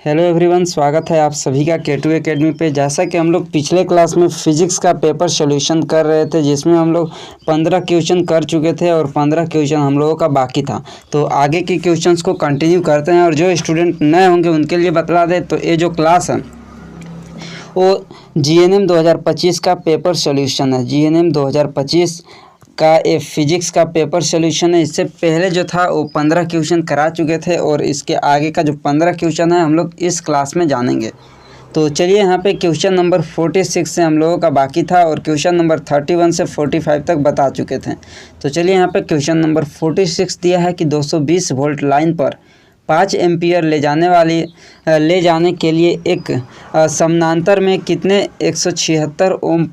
Hello everyone, स्वागत है आप सभी का K2 एकेडमी पे। जैसा कि हम लोग पिछले क्लास में फिजिक्स का पेपर सॉल्यूशन कर रहे थे, जिसमें हम लोग 15 क्वेश्चन कर चुके थे और 15 क्वेश्चन हम लोगों का बाकी था। तो आगे के क्वेश्चंस को कंटिन्यू करते हैं। और जो स्टूडेंट नए होंगे उनके लिए बतला दें तो ये जो क्लास है वो GNM 2025 का पेपर सॉल्यूशन है। GNM 2025 का ये फिजिक्स का पेपर सॉल्यूशन है। इससे पहले जो था वो 15 क्वेश्चन करा चुके थे और इसके आगे का जो 15 क्वेश्चन है हम लोग इस क्लास में जानेंगे। तो चलिए, यहाँ पे क्वेश्चन नंबर 46 से हम लोगों का बाकी था और क्वेश्चन नंबर 31 से 45 तक बता चुके थे। तो चलिए, यहाँ पे क्वेश्चन नंबर 46 दिया है कि 220 वोल्ट लाइन पर 5 एम्पियर ले जाने के लिए एक समानांतर में कितने 176 ओम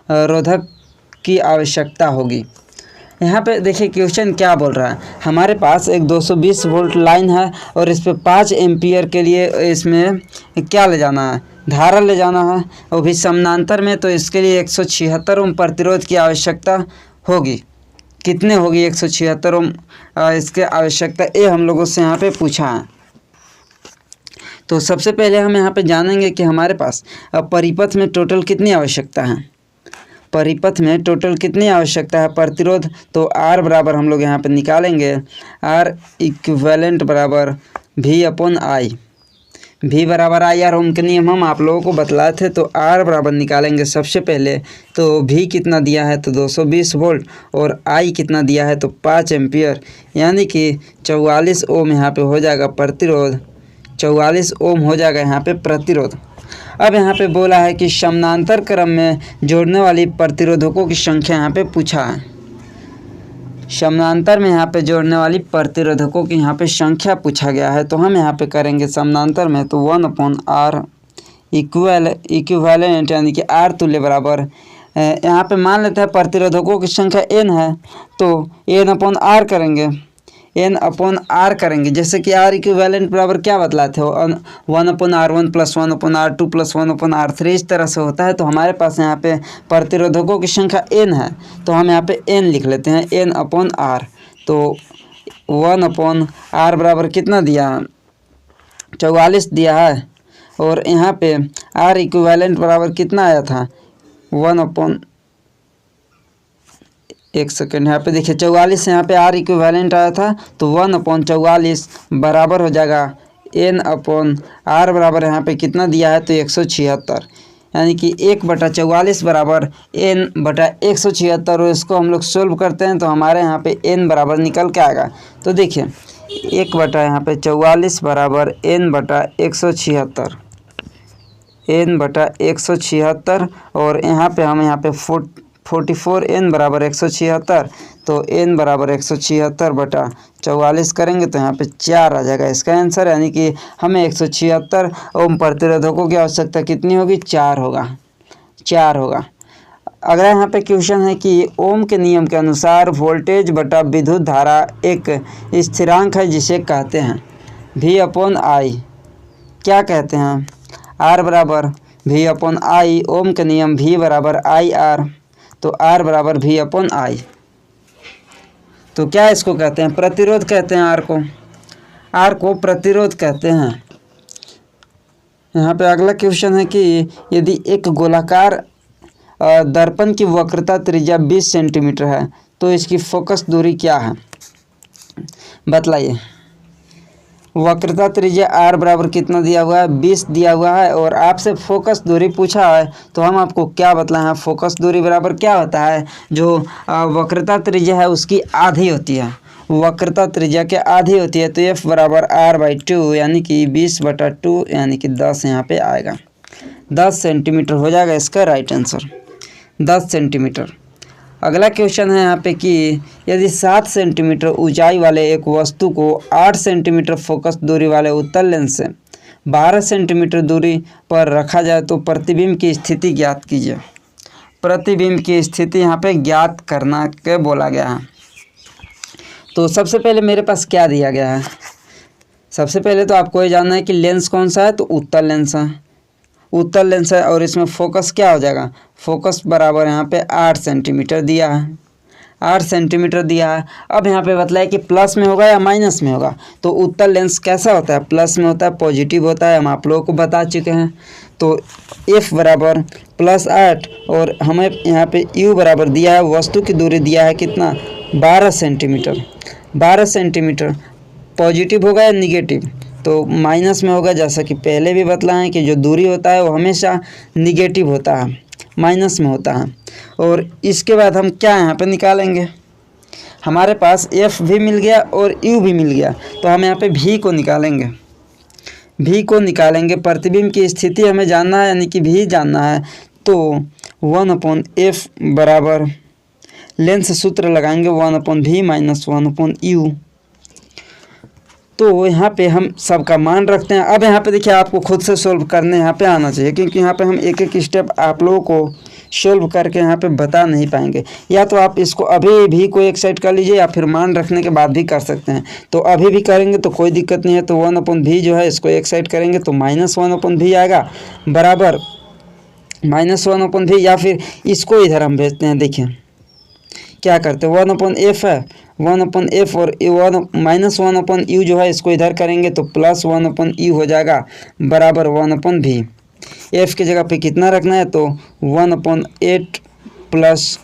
रोधक की आवश्यकता होगी। यहाँ पे देखिए क्वेश्चन क्या बोल रहा है। हमारे पास एक 220 वोल्ट लाइन है और इस पे 5 एम्पियर के लिए इसमें क्या ले जाना है, धारा ले जाना है, वो भी समानांतर में। तो इसके लिए 176 ओम प्रतिरोध की आवश्यकता होगी। कितने होगी 176 ओम इसके आवश्यकता, ये हम लोगों से यहाँ पे पूछा है। तो सबसे पहले हम यहाँ पे जानेंगे कि हमारे पास परिपथ में टोटल कितनी आवश्यकता है। परिपथ में टोटल कितनी आवश्यकता है प्रतिरोध, तो R बराबर हम लोग यहाँ पे निकालेंगे। R इक्विवेलेंट बराबर V/I। V बराबर I, ओम के नियम हम आप लोगों को बतलाए थे। तो R बराबर निकालेंगे सबसे पहले। तो V कितना दिया है तो 220 वोल्ट और I कितना दिया है तो 5 एम्पियर, यानी कि 44 ओम यहाँ पे हो जाएगा प्रतिरोध। 44 ओम हो जाएगा यहाँ पे प्रतिरोध। अब यहाँ पे बोला है कि समानांतर क्रम में जोड़ने वाली प्रतिरोधकों की संख्या यहाँ पे पूछा है। समानांतर में यहाँ पे जोड़ने वाली प्रतिरोधकों की यहाँ पे संख्या पूछा गया है। तो हम यहाँ पे करेंगे समानांतर में, तो 1/R इक्विवेलेंट यानी कि R तुल्य बराबर, यहाँ पे मान लेते हैं प्रतिरोधकों की संख्या n है तो n/R करेंगे, n/R करेंगे। जैसे कि R इक्विवेलेंट बराबर क्या बतलाए थे, 1/R1 + 1/R2 + 1/R3 इस तरह से होता है। तो हमारे पास यहाँ पे प्रतिरोधकों की संख्या n है तो हम यहाँ पे n लिख लेते हैं, n/R। तो 1/R बराबर कितना दिया, 44 दिया है। और यहाँ पे R इक्विवेलेंट बराबर कितना आया था, एक सेकेंड, यहाँ पे देखिए 44 यहाँ पे R इक्विवेलेंट आया था। तो 1/44 बराबर हो जाएगा n/R बराबर यहाँ पे कितना दिया है तो 176, यानी कि 1/44 बराबर n/176। और इसको हम लोग सोल्व करते हैं तो हमारे यहाँ पे n बराबर निकल के आएगा। तो देखिए 1/44 बराबर n/176, n/176। और यहाँ पे हम 44 n बराबर 176, तो n बराबर 176/44 करेंगे तो यहाँ पे 4 आ जाएगा इसका आंसर, यानी कि हमें 176 ओम प्रतिरोधकों की आवश्यकता कितनी होगी, 4 होगा। अगला यहाँ पे क्वेश्चन है कि ओम के नियम के अनुसार वोल्टेज बटा विद्युत धारा एक स्थिरांक है जिसे कहते हैं V/I। क्या कहते हैं, R बराबर V/I। ओम के नियम V बराबर IR, तो R बराबर V/I। तो क्या इसको कहते हैं, प्रतिरोध कहते हैं। R को प्रतिरोध कहते हैं। यहाँ पे अगला क्वेश्चन है कि यदि एक गोलाकार दर्पण की वक्रता त्रिज्या 20 सेंटीमीटर है तो इसकी फोकस दूरी क्या है, बतलाइए। वक्रता त्रिज्या R बराबर कितना दिया हुआ है, 20 दिया हुआ है और आपसे फोकस दूरी पूछा है। तो हम आपको क्या बतलाए हैं, फोकस दूरी बराबर क्या होता है, जो वक्रता त्रिज्या है उसकी आधी होती है, वक्रता त्रिज्या के आधी होती है। तो F बराबर R/2, यानी कि 20/2, यानी कि 10 यहाँ पे आएगा। 10 सेंटीमीटर हो जाएगा इसका राइट आंसर, 10 सेंटीमीटर। अगला क्वेश्चन है यहाँ पे कि यदि 7 सेंटीमीटर ऊंचाई वाले एक वस्तु को 8 सेंटीमीटर फोकस दूरी वाले उत्तल लेंस से 12 सेंटीमीटर दूरी पर रखा जाए तो प्रतिबिंब की स्थिति ज्ञात कीजिए। प्रतिबिंब की स्थिति यहाँ पे ज्ञात करना के बोला गया है। तो सबसे पहले मेरे पास क्या दिया गया है, सबसे पहले तो आपको ये जानना है कि लेंस कौन सा है, तो उत्तल लेंस है। उत्तल लेंस है और इसमें फोकस क्या हो जाएगा, फोकस बराबर यहाँ पे 8 सेंटीमीटर दिया है। 8 सेंटीमीटर दिया है। अब यहाँ पे बतलाया कि प्लस में होगा या माइनस में होगा। तो उत्तल लेंस कैसा होता है, प्लस में होता है, पॉजिटिव होता है, हम आप लोगों को बता चुके हैं। तो F बराबर +8 और हमें यहाँ पे U बराबर दिया है, वस्तु की दूरी दिया है कितना, 12 सेंटीमीटर। 12 सेंटीमीटर पॉजिटिव होगा या निगेटिव, तो माइनस में होगा। जैसा कि पहले भी बतलाएं कि जो दूरी होता है वो हमेशा निगेटिव होता है, माइनस में होता है। और इसके बाद हम क्या यहाँ पे निकालेंगे, हमारे पास F भी मिल गया और U भी मिल गया, तो हम यहाँ पे V को निकालेंगे। V को निकालेंगे, प्रतिबिंब की स्थिति हमें जानना है, यानी कि V जानना है। तो 1/F बराबर लेंस सूत्र लगाएंगे 1/V माइनस 1/U। तो यहाँ पे हम सबका मान रखते हैं। अब यहाँ पे देखिए आपको खुद से सोल्व करने यहाँ पे आना चाहिए, क्योंकि यहाँ पे हम एक एक स्टेप आप लोगों को सोल्व करके यहाँ पे बता नहीं पाएंगे। या तो आप इसको अभी भी को एक साइड कर लीजिए या फिर मान रखने के बाद भी कर सकते हैं। तो अभी भी करेंगे तो कोई दिक्कत नहीं है। तो 1/V जो है इसको एक साइड करेंगे तो -1/V आएगा, बराबर -1/V। या फिर इसको इधर हम भेजते हैं, देखिए क्या करते हैं, 1/F है, 1/F और -1/U जो है इसको इधर करेंगे तो +1/U हो जाएगा, बराबर 1/V। F की जगह पे कितना रखना है, तो 1/8 +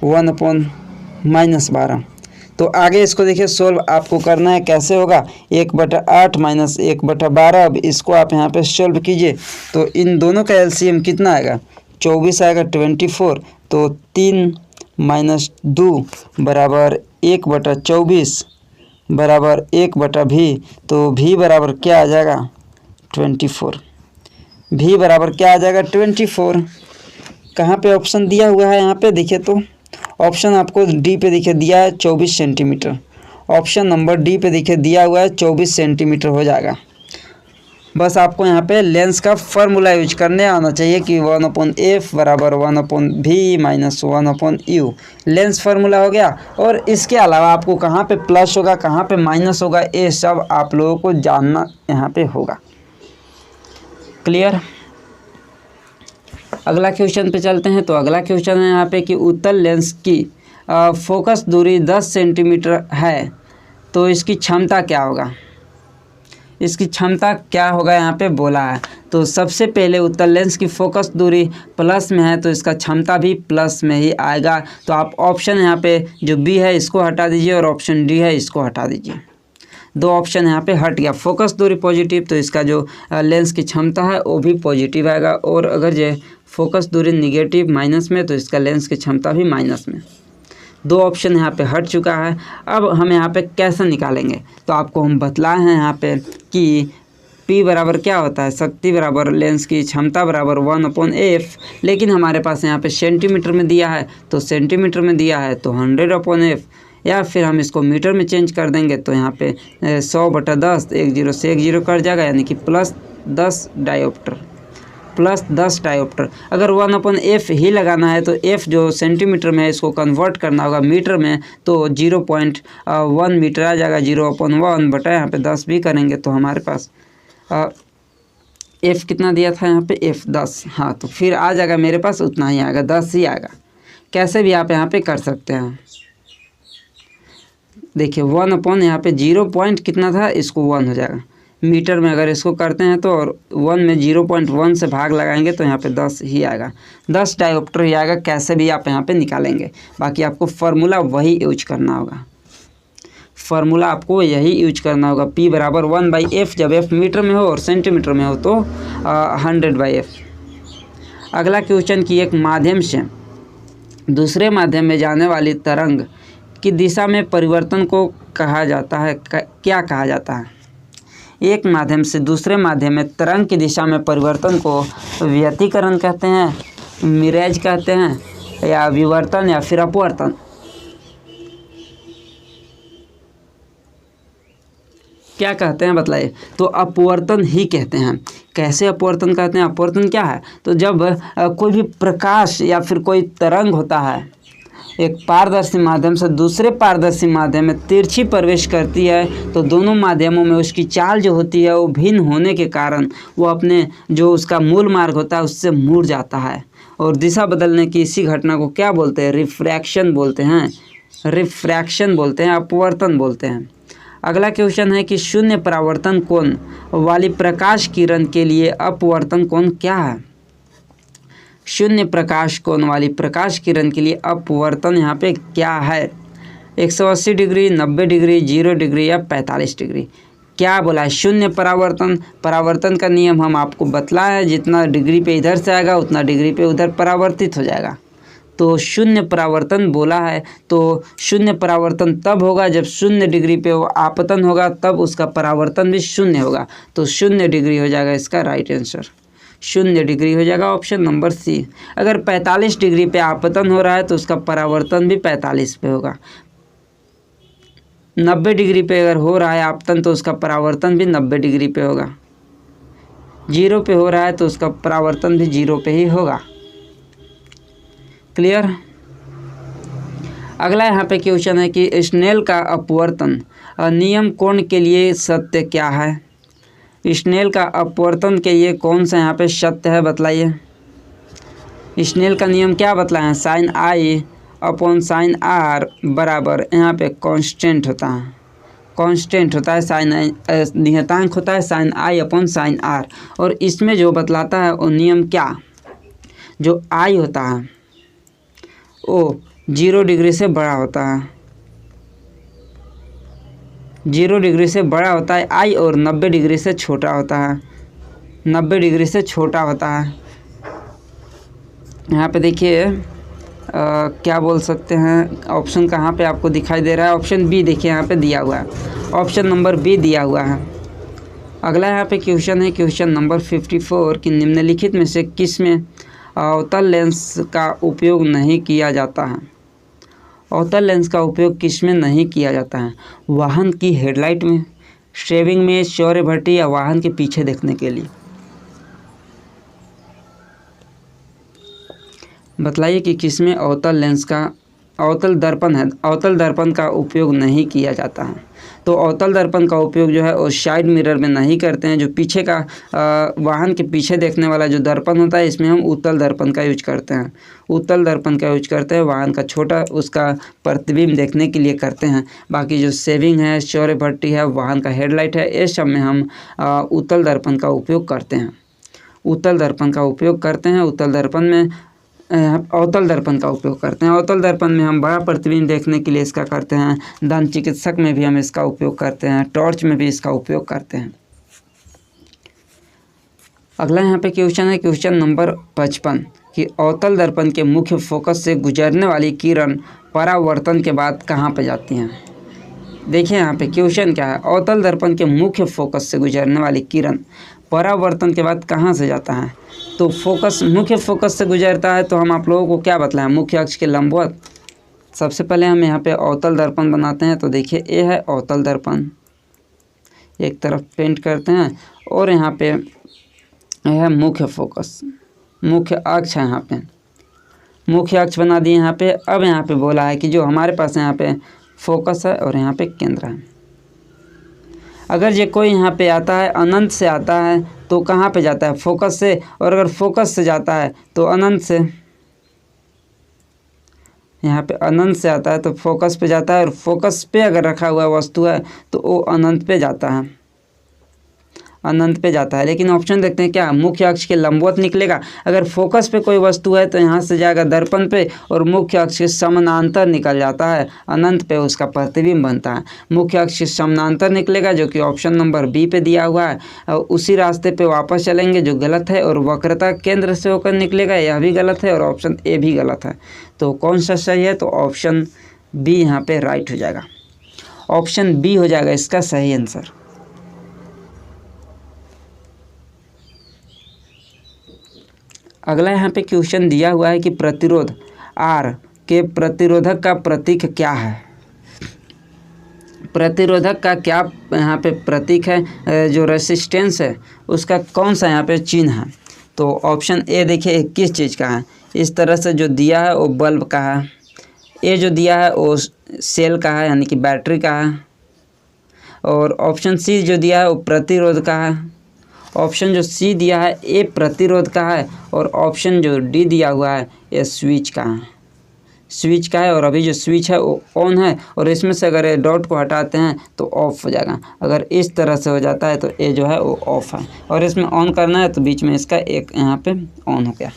1/-12। तो आगे इसको देखिए सोल्व आपको करना है, कैसे होगा, 1/8 - 1/12। अब इसको आप यहाँ पे सोल्व कीजिए तो इन दोनों का LCM कितना आएगा, 24 आएगा, 24। तो 3 - 2 बराबर 1/24 बराबर 1/V। तो V बराबर क्या आ जाएगा, 24। V बराबर क्या आ जाएगा, 24। कहाँ पे ऑप्शन दिया हुआ है, यहाँ पे देखिए तो ऑप्शन आपको डी पे देखिए दिया है 24 सेंटीमीटर। ऑप्शन नंबर डी पे देखिए दिया हुआ है 24 सेंटीमीटर हो जाएगा। बस आपको यहाँ पे लेंस का फार्मूला यूज करने आना चाहिए कि 1/F बराबर 1/V minus 1/U। Lens formula हो गया। और इसके अलावा आपको कहाँ पे प्लस होगा, कहाँ पे माइनस होगा, ये सब आप लोगों को जानना यहाँ पे होगा। क्लियर। अगला क्वेश्चन पे चलते हैं। तो अगला क्वेश्चन है यहाँ पे कि उत्तल लेंस की फोकस दूरी 10 सेंटीमीटर है, तो इसकी क्षमता क्या होगा, इसकी क्षमता क्या होगा यहाँ पे बोला है। तो सबसे पहले उत्तल लेंस की फोकस दूरी प्लस में है तो इसका क्षमता भी प्लस में ही आएगा। तो आप ऑप्शन यहाँ पे जो बी है इसको हटा दीजिए और ऑप्शन डी है इसको हटा दीजिए। दो ऑप्शन यहाँ पे हट गया। फोकस दूरी पॉजिटिव तो इसका जो लेंस की क्षमता है वो भी पॉजिटिव आएगा, और अगर जो फोकस दूरी निगेटिव माइनस में तो इसका लेंस की क्षमता भी माइनस में। दो ऑप्शन यहाँ पे हट चुका है। अब हम यहाँ पे कैसे निकालेंगे, तो आपको हम बतलाए हैं यहाँ पे कि P बराबर क्या होता है, शक्ति बराबर लेंस की क्षमता बराबर 1/F। लेकिन हमारे पास यहाँ पे सेंटीमीटर में दिया है, तो सेंटीमीटर में दिया है तो 100/F, या फिर हम इसको मीटर में चेंज कर देंगे तो यहाँ पे 100/10, 1 0 से 1 0 कट जाएगा, यानी कि +10 डायोप्टर, +10 डायोप्टर। अगर 1/F ही लगाना है तो F जो सेंटीमीटर में है इसको कन्वर्ट करना होगा मीटर में, तो 0.1 मीटर आ जाएगा। 0/1 बटा यहाँ पे 10 भी करेंगे तो हमारे पास F कितना दिया था यहाँ पे, F 10। हाँ, तो फिर आ जाएगा मेरे पास उतना ही आएगा, 10 ही आएगा। कैसे भी आप यहाँ पे कर सकते हैं। देखिए 1/ यहाँ पे 0. कितना था, इसको 1 हो जाएगा मीटर में। अगर इसको करते हैं तो और 1 में 0.1 से भाग लगाएंगे तो यहाँ पे 10 ही आएगा, 10 डायोप्टर ही आएगा। कैसे भी आप यहाँ पे निकालेंगे, बाकी आपको फार्मूला वही यूज करना होगा। फार्मूला आपको यही यूज करना होगा। P बराबर 1/F, जब F मीटर में हो और सेंटीमीटर में हो तो 100/F। अगला क्वेश्चन कि एक माध्यम से दूसरे माध्यम में जाने वाली तरंग की दिशा में परिवर्तन को कहा जाता है, क्या कहा जाता है। एक माध्यम से दूसरे माध्यम में तरंग की दिशा में परिवर्तन को व्यतिकरण कहते हैं, मिरेज कहते हैं, या विवर्तन, या फिर अपवर्तन। क्या कहते हैं बतलाइए। तो अपवर्तन ही कहते हैं। कैसे अपवर्तन कहते हैं, अपवर्तन क्या है, तो जब कोई भी प्रकाश या फिर कोई तरंग होता है एक पारदर्शी माध्यम से दूसरे पारदर्शी माध्यम में तिरछी प्रवेश करती है, तो दोनों माध्यमों में उसकी चाल जो होती है वो भिन्न होने के कारण वो अपने जो उसका मूल मार्ग होता है उससे मुड़ जाता है, और दिशा बदलने की इसी घटना को क्या बोलते हैं, रिफ्रैक्शन बोलते हैं। रिफ्रैक्शन बोलते हैं, अपवर्तन बोलते हैं। अगला क्वेश्चन है कि शून्य परावर्तन कोण वाली प्रकाश किरण के लिए अपवर्तन कोण क्या है। शून्य प्रकाश कोण वाली प्रकाश किरण के लिए अपवर्तन यहाँ पे क्या है। 180 डिग्री, 90 डिग्री, 0 डिग्री या 45 डिग्री। क्या बोला है, शून्य परावर्तन का नियम हम आपको बतलाया है, जितना डिग्री पे इधर से आएगा उतना डिग्री पे उधर परावर्तित हो जाएगा। तो शून्य परावर्तन बोला है, तो शून्य परावर्तन तब होगा जब 0 डिग्री पे वो आपतन होगा, तब उसका परावर्तन भी 0 होगा। तो 0 डिग्री हो जाएगा इसका राइट आंसर, 0 डिग्री हो जाएगा ऑप्शन नंबर सी। अगर 45 डिग्री पे आपतन हो रहा है तो उसका परावर्तन भी 45 पे होगा। 90 डिग्री पे अगर हो रहा है आपतन तो उसका परावर्तन भी 90 डिग्री पे होगा। 0 पे हो रहा है तो उसका परावर्तन भी 0 पे ही होगा। क्लियर। अगला यहाँ पे क्वेश्चन है कि स्नेल का अपवर्तन नियम कोण के लिए सत्य क्या है। स्नेल का अपवर्तन के लिए कौन सा यहाँ पे सत्य है बतलाइए। स्नेल का नियम क्या बतलाए, sine i upon sine r बराबर यहाँ पे कांस्टेंट होता है, कांस्टेंट होता है साइन आई, नियतांक होता है sine i upon sine r. और इसमें जो बतलाता है वो नियम क्या, जो आई होता है वो 0 डिग्री से बड़ा होता है, 0 डिग्री से बड़ा होता है आई, और 90 डिग्री से छोटा होता है, 90 डिग्री से छोटा होता है। यहाँ पे देखिए क्या बोल सकते हैं, ऑप्शन कहाँ पे आपको दिखाई दे रहा है, ऑप्शन बी देखिए यहाँ पे दिया हुआ है, ऑप्शन नंबर बी दिया हुआ है। अगला यहाँ पे क्वेश्चन है क्वेश्चन नंबर 54 कि निम्नलिखित में से किस में अवतल लेंस का उपयोग नहीं किया जाता है। अवतल लेंस का उपयोग किस में नहीं किया जाता है, वाहन की हेडलाइट में, शेविंग में, सौर भट्टी या वाहन के पीछे देखने के लिए। बतलाइए कि किसमें अवतल लेंस का, अवतल दर्पण है, अवतल दर्पण का उपयोग नहीं किया जाता है। तो अवतल दर्पण का उपयोग जो है वो साइड मिरर में नहीं करते हैं, जो पीछे का वाहन के पीछे देखने वाला जो दर्पण होता है इसमें हम उत्तल दर्पण का यूज करते हैं, उत्तल दर्पण का यूज करते हैं, वाहन का छोटा उसका प्रतिबिंब देखने के लिए करते हैं। बाकी जो शेविंग है, सौर भट्टी है, वाहन का हेडलाइट है, ये सब में हम उत्तल दर्पण का उपयोग करते हैं, उत्तल दर्पण का उपयोग करते हैं। उत्तल दर्पण में अवतल दर्पण का उपयोग करते हैं। अवतल दर्पण में हम बड़ा प्रतिबिंब देखने के लिए इसका करते हैं, दंत चिकित्सक में भी हम इसका उपयोग करते हैं, टॉर्च में भी इसका उपयोग करते हैं। अगला यहाँ पे क्वेश्चन है क्वेश्चन नंबर 55 कि अवतल दर्पण के मुख्य फोकस से गुजरने वाली किरण परावर्तन के बाद कहाँ पर जाती हैं। देखिए यहाँ पे क्वेश्चन क्या है, अवतल दर्पण के मुख्य फोकस से गुजरने वाली किरण परावर्तन के बाद कहाँ से जाता है। तो फोकस, मुख्य फोकस से गुजरता है तो हम आप लोगों को क्या बतलाएं, मुख्य अक्ष के लंबवत। सबसे पहले हम यहाँ पे अवतल दर्पण बनाते हैं, तो देखिए ये है अवतल दर्पण, एक तरफ पेंट करते हैं, और यहाँ पे यह है मुख्य फोकस, मुख्य अक्ष है, यहाँ पे मुख्य अक्ष बना दिए यहाँ पे। अब यहाँ पे बोला है कि जो हमारे पास यहाँ पे फोकस है और यहाँ पे केंद्र है। अगर ये कोई यहाँ पे आता है, अनंत से आता है तो कहाँ पे जाता है, फोकस से, और अगर फोकस से जाता है तो अनंत से, यहाँ पे अनंत से आता है तो फोकस पे जाता है, और फोकस पे अगर रखा हुआ वस्तु है तो वो अनंत पे जाता है, अनंत पे जाता है। लेकिन ऑप्शन देखते हैं क्या, मुख्य अक्ष के लंबवत निकलेगा। अगर फोकस पे कोई वस्तु है तो यहाँ से जाएगा दर्पण पे, और मुख्य अक्ष के समानांतर निकल जाता है, अनंत पे उसका प्रतिबिंब बनता है। मुख्य अक्ष के समानांतर निकलेगा, जो कि ऑप्शन नंबर बी पे दिया हुआ है। और उसी रास्ते पे वापस चलेंगे जो गलत है, और वक्रता केंद्र से होकर निकलेगा, यह भी गलत है, और ऑप्शन ए भी गलत है। तो कौन सा सही है, तो ऑप्शन बी यहाँ पे राइट हो जाएगा, ऑप्शन बी हो जाएगा इसका सही आंसर। अगला यहाँ पे क्वेश्चन दिया हुआ है कि प्रतिरोध R के प्रतिरोधक का प्रतीक क्या है। प्रतिरोधक का क्या यहाँ पे प्रतीक है, जो रेसिस्टेंस है उसका कौन सा यहाँ पे चिन्ह है। तो ऑप्शन ए देखिए किस चीज़ का है, इस तरह से जो दिया है वो बल्ब का है, ए जो दिया है वो सेल का है यानी कि बैटरी का है, और ऑप्शन सी जो दिया है वो प्रतिरोध का है, ऑप्शन जो सी दिया है ए प्रतिरोध का है, और ऑप्शन जो डी दिया हुआ है ये स्विच का है, स्विच का है और अभी जो स्विच है वो ऑन है, और इसमें से अगर ये डॉट को हटाते हैं तो ऑफ़ हो जाएगा। अगर इस तरह से हो जाता है तो ये जो है वो ऑफ़ है, और इसमें ऑन करना है तो बीच में इसका एक यहाँ पे ऑन हो गया।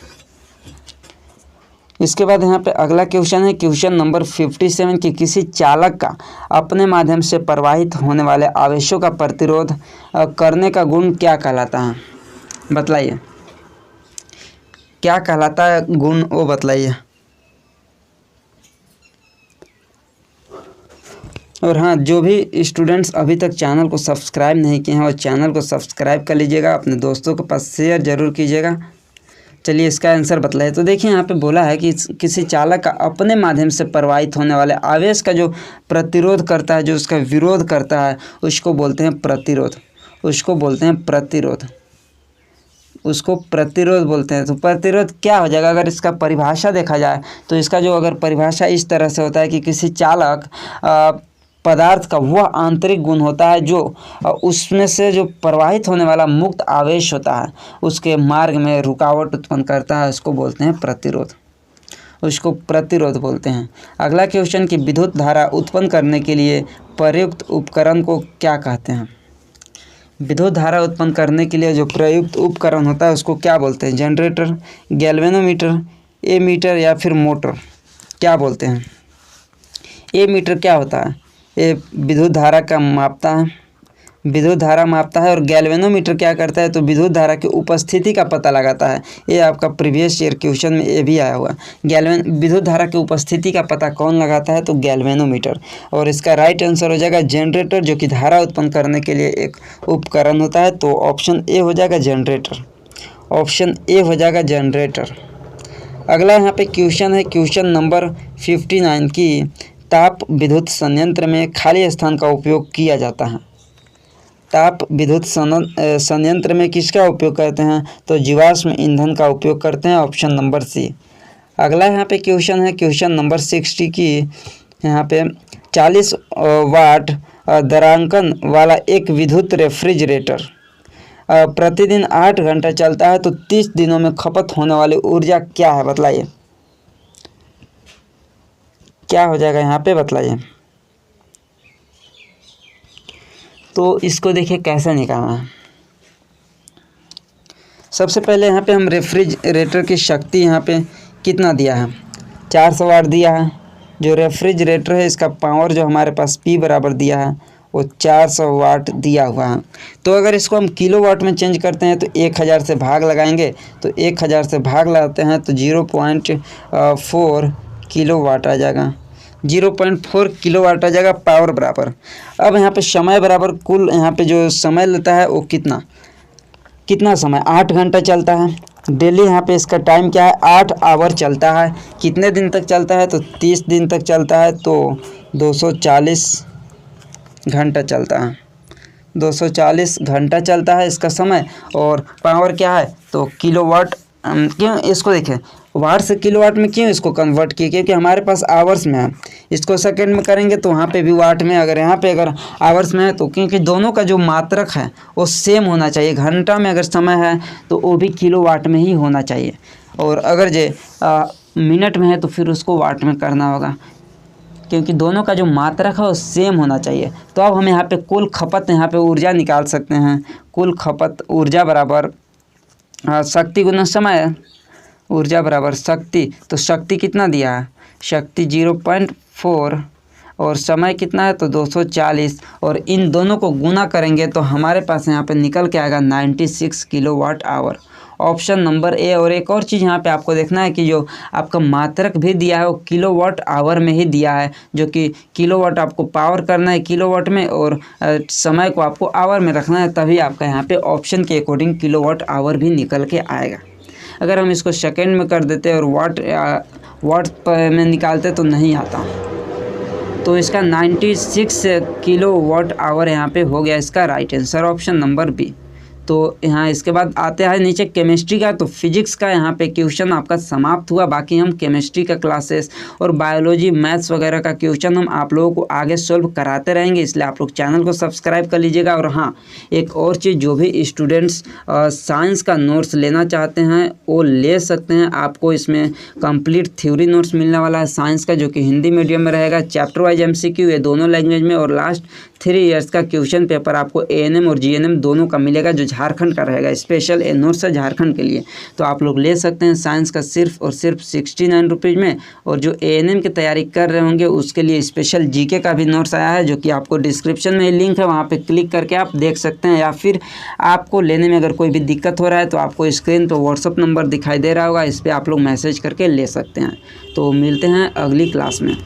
इसके बाद यहाँ पे अगला क्वेश्चन है क्वेश्चन नंबर 57 कि किसी चालक का अपने माध्यम से प्रवाहित होने वाले आवेशों का प्रतिरोध करने का गुण क्या कहलाता है? बतलाइए, क्या कहलाता है गुण, वो बतलाइए। और हाँ, जो भी स्टूडेंट्स अभी तक चैनल को सब्सक्राइब नहीं किए हैं वो चैनल को सब्सक्राइब कर लीजिएगा, अपने दोस्तों के पास शेयर ज़रूर कीजिएगा। चलिए इसका आंसर बतलाइए। तो देखिए यहाँ पे बोला है कि किसी चालक का अपने माध्यम से प्रवाहित होने वाले आवेश का जो प्रतिरोध करता है, जो उसका विरोध करता है, उसको बोलते हैं प्रतिरोध। उसको बोलते हैं प्रतिरोध, उसको प्रतिरोध बोलते हैं। तो प्रतिरोध क्या हो जाएगा? अगर इसका परिभाषा देखा जाए तो इसका जो अगर परिभाषा इस तरह से होता है कि किसी चालक पदार्थ का वह आंतरिक गुण होता है जो उसमें से जो प्रवाहित होने वाला मुक्त आवेश होता है उसके मार्ग में रुकावट उत्पन्न करता है, उसको बोलते हैं प्रतिरोध। उसको प्रतिरोध बोलते हैं। अगला क्वेश्चन कि विद्युत धारा उत्पन्न करने के लिए प्रयुक्त उपकरण को क्या कहते हैं? विद्युत धारा उत्पन्न करने के लिए जो प्रयुक्त उपकरण होता है उसको क्या बोलते हैं? जनरेटर, गैल्वेनोमीटर, एमीटर या फिर मोटर, क्या बोलते हैं? एमीटर क्या होता है? ये विद्युत धारा का मापता है, विद्युत धारा मापता है। और गैल्वेनोमीटर क्या करता है? तो विद्युत धारा की उपस्थिति का पता लगाता है। ये आपका प्रीवियस ईयर क्वेश्चन में ये भी आया हुआ। विद्युत धारा की उपस्थिति का पता कौन लगाता है? तो गैल्वेनोमीटर। और इसका राइट आंसर हो जाएगा जनरेटर, जो कि धारा उत्पन्न करने के लिए एक उपकरण होता है। तो ऑप्शन ए हो जाएगा जनरेटर, ऑप्शन ए हो जाएगा जनरेटर। अगला यहाँ पे क्वेश्चन है क्वेश्चन नंबर 59 की ताप विद्युत संयंत्र में खाली स्थान का उपयोग किया जाता है। ताप विद्युत संयंत्र में किसका उपयोग करते हैं? तो जीवाश्म ईंधन का उपयोग करते हैं, ऑप्शन नंबर सी। अगला यहाँ पे क्वेश्चन है क्वेश्चन नंबर 60 की यहाँ पे 40 वाट दरांकन वाला एक विद्युत रेफ्रिजरेटर प्रतिदिन 8 घंटा चलता है तो 30 दिनों में खपत होने वाली ऊर्जा क्या है? बतलाइए, क्या हो जाएगा यहाँ पे? बतलाइए। तो इसको देखिए कैसे निकालना है। सबसे पहले यहाँ पे हम रेफ्रिजरेटर की शक्ति यहाँ पे कितना दिया है? 400 वाट दिया है। जो रेफ्रिजरेटर है इसका पावर जो हमारे पास P बराबर दिया है वो 400 वाट दिया हुआ है। तो अगर इसको हम किलोवाट में चेंज करते हैं तो 1000 से भाग लगाएंगे, तो 1000 से भाग लगाते हैं तो 0.4 किलोवाट आ जाएगा, 0.4 किलोवाट आ जाएगा पावर बराबर। अब यहाँ पे समय बराबर कुल यहाँ पे जो समय लेता है वो कितना समय? 8 घंटा चलता है डेली। यहाँ पे इसका टाइम क्या है? 8 आवर चलता है। कितने दिन तक चलता है? तो 30 दिन तक चलता है। तो 240 घंटा चलता है, 240 घंटा चलता है इसका समय। और पावर क्या है? तो किलोवाट। क्यों इसको देखें वाट से किलोवाट में क्यों इसको कन्वर्ट किए? क्योंकि हमारे पास आवर्स में है। इसको सेकंड में करेंगे तो वहाँ पे भी वाट में, अगर यहाँ पे अगर आवर्स में है तो क्योंकि दोनों का जो मात्रक है वो सेम होना चाहिए। घंटा में अगर समय है तो वो भी किलोवाट में ही होना चाहिए, और अगर जे मिनट में है तो फिर उसको वाट में करना होगा, क्योंकि दोनों का जो मात्रक है वो सेम होना चाहिए। तो अब हम यहाँ पे कुल खपत यहाँ पे ऊर्जा निकाल सकते हैं। कुल खपत ऊर्जा बराबर शक्ति गुना समय, ऊर्जा बराबर शक्ति। तो शक्ति कितना दिया है? शक्ति 0.4 और समय कितना है? तो 240, और इन दोनों को गुना करेंगे तो हमारे पास यहाँ पे निकल के आएगा 96 kilowatt hour, option number A. और एक और चीज़ यहाँ पे आपको देखना है कि जो आपका मात्रक भी दिया है वो किलोवाट आवर में ही दिया है, जो कि किलोवाट आपको पावर करना है किलोवाट में, और समय को आपको आवर में रखना है, तभी आपका यहाँ पे ऑप्शन के अकॉर्डिंग किलोवाट आवर भी निकल के आएगा। अगर हम इसको सेकेंड में कर देते और वाट में निकालते तो नहीं आता। तो इसका 96 किलोवाट आवर यहाँ पे हो गया इसका right answer, option number B. तो यहाँ इसके बाद आते हैं नीचे केमिस्ट्री का। तो फिजिक्स का यहाँ पे क्वेश्चन आपका समाप्त हुआ। बाकी हम केमिस्ट्री का क्लासेस और बायोलॉजी मैथ्स वगैरह का क्वेश्चन हम आप लोगों को आगे सॉल्व कराते रहेंगे, इसलिए आप लोग चैनल को सब्सक्राइब कर लीजिएगा। और हाँ, एक और चीज़, जो भी स्टूडेंट्स साइंस का नोट्स लेना चाहते हैं वो ले सकते हैं। आपको इसमें कंप्लीट थ्योरी नोट्स मिलने वाला है साइंस का, जो कि हिंदी मीडियम में रहेगा, चैप्टर वाइज MCQ ये दोनों लैंग्वेज में, और लास्ट 3 इयर्स का क्वेश्चन पेपर आपको ANM और GNM दोनों का मिलेगा, जो झारखंड का रहेगा। स्पेशल नोट्स है झारखंड के लिए, तो आप लोग ले सकते हैं साइंस का सिर्फ और सिर्फ 69 रुपीज़ में। और जो ANM की तैयारी कर रहे होंगे उसके लिए स्पेशल GK का भी नोट्स आया है, जो कि आपको डिस्क्रिप्शन में लिंक है, वहाँ पे क्लिक करके आप देख सकते हैं। या फिर आपको लेने में अगर कोई भी दिक्कत हो रहा है तो आपको स्क्रीन पर व्हाट्सअप नंबर दिखाई दे रहा होगा, इस पर आप लोग मैसेज करके ले सकते हैं। तो मिलते हैं अगली क्लास में।